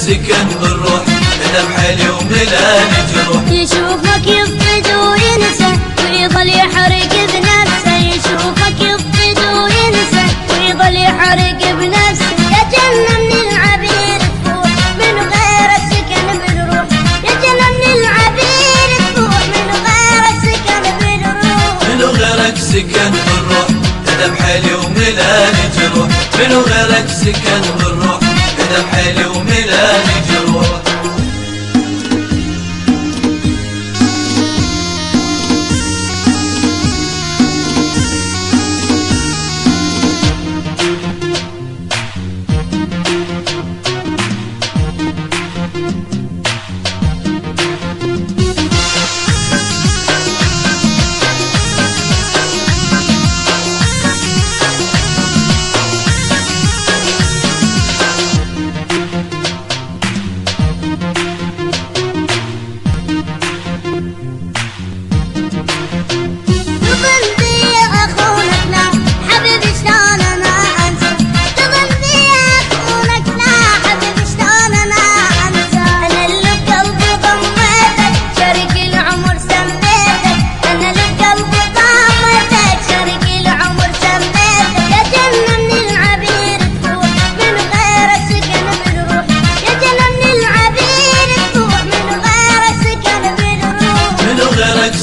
سكن بالروح ندم حالي وملاني جروح. يشوفك يفقد وينسى ويظل يحرق بنفسه، يشوفك يفقد وينسى ويظل يحرق بنفسه. يا جنة من العبير تفوح من غير السكن بالروح، يا جنة من العبير تفوح من غير السكن بالروح. منو غيرك سكن بالروح ندم حالي وملاني جروح. منو غيرك سكن بالروح ندم حالي وملاني جروح.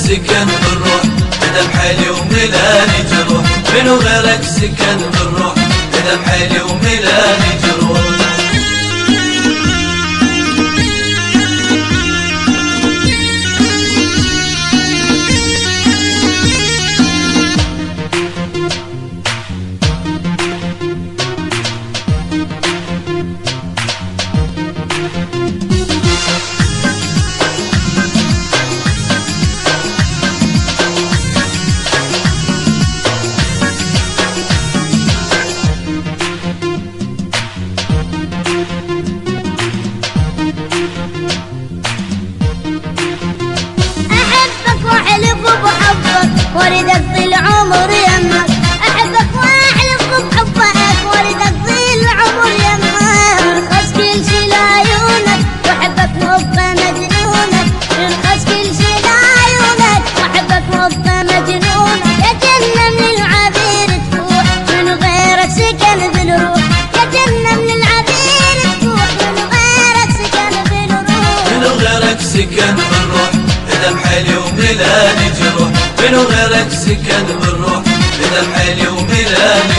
سكن بالروح ندم حالي وملاني جروح. منو غيرك سكن بالروح ندم حالي وملاني جروح. واريد اقضي العمر يمك، احبك واحلف بحبك واريد اقضي العمر يمك. يرخص كل شي لعيونك واحبك وابقى مجنونك، يرخص كل شي لعيونك واحبك وابقى مجنونك. يا جنة من العبير تفوح من غيرك سكن بالروح، يا جنة من العبير تفوح من غيرك سكن بالروح. منو غيرك سكن بالروح ندم حالي وملاني جروح. منو غيرك سكن بالروح ندم حالي وملاني